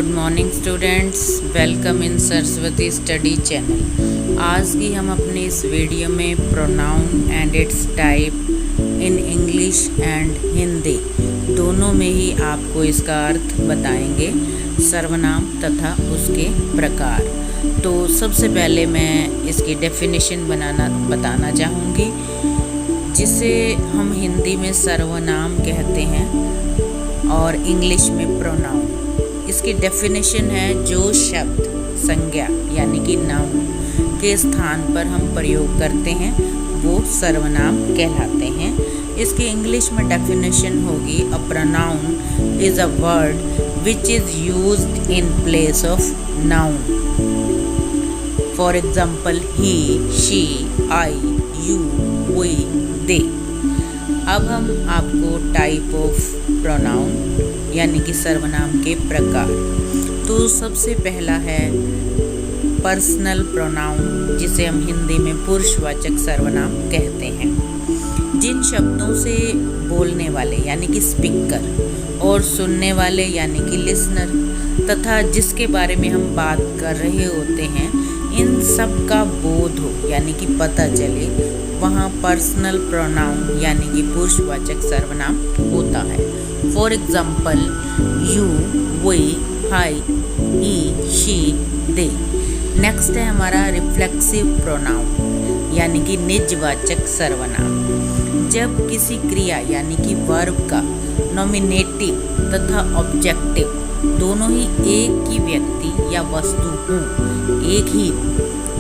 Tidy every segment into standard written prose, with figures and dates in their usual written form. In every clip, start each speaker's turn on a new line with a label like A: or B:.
A: Good morning students, welcome in Saraswati study channel. आज की हम अपनी इस वीडियो में pronoun and its type in English and Hindi दोनों में ही आपको इसका अर्थ बताएंगे, सर्वनाम तथा उसके प्रकार। तो सबसे पहले मैं इसकी डेफिनेशन बताना चाहूँगी, जिसे हम हिंदी में सर्वनाम कहते हैं और इंग्लिश में प्रोनाउन। इसकी डेफिनेशन है, जो शब्द संज्ञा यानी कि नाउन के स्थान पर हम प्रयोग करते हैं वो सर्वनाम कहलाते हैं। इसकी इंग्लिश में डेफिनेशन होगी, a pronoun is a word which is used in place of noun. For example, he, she, I, you, we, they. अब हम आपको टाइप ऑफ प्रोनाउन यानी कि सर्वनाम के प्रकार। तो सबसे पहला है पर्सनल प्रोनाउन, जिसे हम हिंदी में पुरुषवाचक सर्वनाम कहते हैं। जिन शब्दों से बोलने वाले यानी कि स्पीकर और सुनने वाले यानी कि लिसनर तथा जिसके बारे में हम बात कर रहे होते हैं, इन सब का बोध हो यानी कि पता चले, वहाँ पर्सनल प्रोनाउन यानी कि पुरुषवाचक सर्वनाम होता है। For example, you, we, I, he, she, they. Next है हमारा रिफ्लेक्सिव प्रोनाउन यानी कि निजवाचक सर्वनाम। जब किसी क्रिया यानी कि वर्ब का नॉमिनेटिव तथा ऑब्जेक्टिव दोनों ही एक ही व्यक्ति या वस्तु हों, एक ही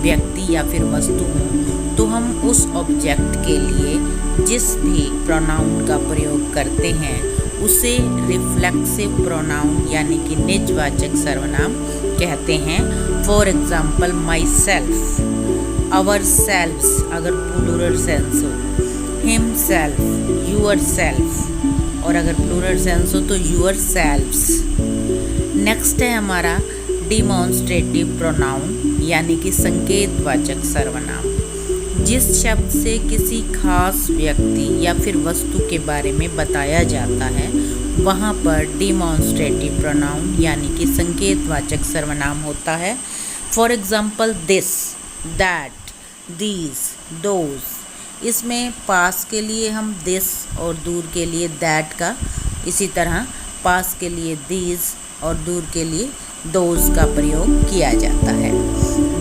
A: व्यक्ति या फिर वस्तु हों, तो हम उस ऑब्जेक्ट के लिए जिस भी प्रोनाउन का प्रयोग करते हैं उसे रिफ्लेक्सिव प्रोनाउन यानी कि निजवाचक सर्वनाम कहते हैं। For example, myself, ourselves अगर प्लूरल सेंस हो, हिम सेल्फ, यूअर सेल्फ, और अगर प्लूरल सेंस हो तो यूअर सेल्व्स। नेक्स्ट है हमारा डिमॉन्स्ट्रेटिव प्रोनाउन यानी कि संकेतवाचक सर्वनाम। जिस शब्द से किसी खास व्यक्ति या फिर वस्तु के बारे में बताया जाता है, वहाँ पर डिमॉन्स्ट्रेटिव प्रोनाउन यानी कि संकेतवाचक सर्वनाम होता है। For example, this, that, these, those. इसमें पास के लिए हम दिस और दूर के लिए दैट का, इसी तरह पास के लिए दीज और दूर के लिए दोज का प्रयोग किया जाता है।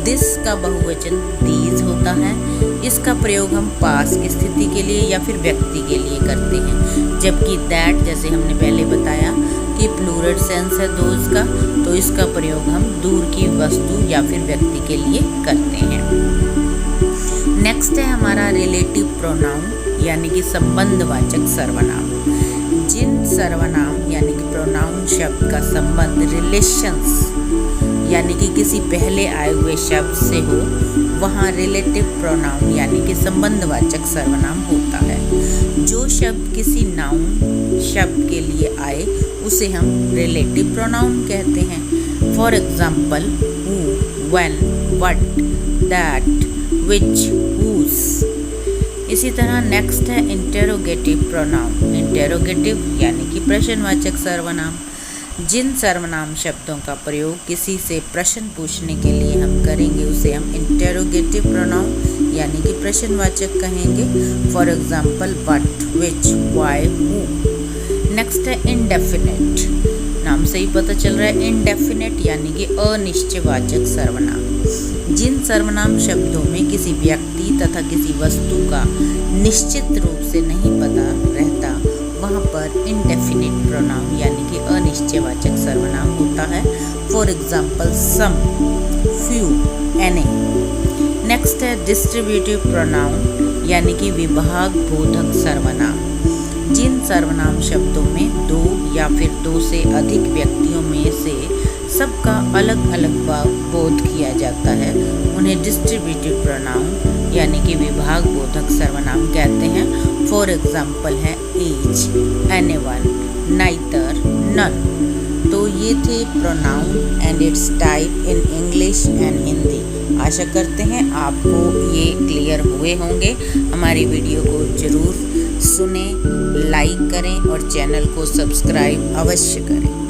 A: दिस का बहुवचन दीज होता है। इसका प्रयोग हम पास की स्थिति के लिए या फिर व्यक्ति के लिए करते हैं, जबकि दैट, जैसे हमने पहले बताया कि प्लूरल सेंस है दोज का, तो इसका प्रयोग हम दूर की वस्तु या फिर व्यक्ति के लिए करते हैं। नेक्स्ट है हमारा रिलेटिव प्रोनाउन यानी कि संबंधवाचक सर्वनाम। जिन सर्वनाम यानी कि प्रोनाउन शब्द का संबंध रिलेशंस यानी कि किसी पहले आए हुए शब्द से हो, वहाँ रिलेटिव प्रोनाउन यानी कि संबंधवाचक सर्वनाम होता है। जो शब्द किसी नाउन शब्द के लिए आए उसे हम रिलेटिव प्रोनाउन कहते हैं। For example, who, when, what, that, which, whose. इसी तरह नेक्स्ट है इंटेरोगेटिव प्रोनाउन। इंटेरोगेटिव यानी कि प्रश्नवाचक सर्वनाम। जिन सर्वनाम शब्दों का प्रयोग किसी से प्रश्न पूछने के लिए हम करेंगे उसे हम इंटेरोगेटिव प्रोनाउन यानी कि प्रश्नवाचक कहेंगे। For example, what, which, why, who. Next है इंडेफिनिट। नाम से ही पता चल रहा है, इंडेफिनिट यानी कि अनिश्चयवाचक सर्वनाम। जिन सर्वनाम शब्दों में किसी व्यक्ति तथा किसी वस्तु का निश्चित रूप से नहीं पता रहता, वहाँ पर इंडेफिनिट प्रोनाउन यानी कि अनिश्चयवाचक सर्वनाम होता है। For example, some, few, any. Next है डिस्ट्रीब्यूटिव प्रोनाउन यानी कि विभाग बोधक सर्वनाम। जिन सर्वनाम शब्दों में दो या फिर दो से अधिक व्यक्तियों में से सबका अलग अलग बोध किया जाता है, उन्हें डिस्ट्रीब्यूटिव प्रोनाउन यानी कि विभाग बोधक सर्वनाम कहते हैं। फॉर एग्जाम्पल है ईच, एनीवन, नाइदर, नन। तो ये थे pronoun and its type in English and Hindi. आशा करते हैं आपको ये क्लियर हुए होंगे। हमारी वीडियो को ज़रूर सुनें, लाइक करें और चैनल को सब्सक्राइब अवश्य करें।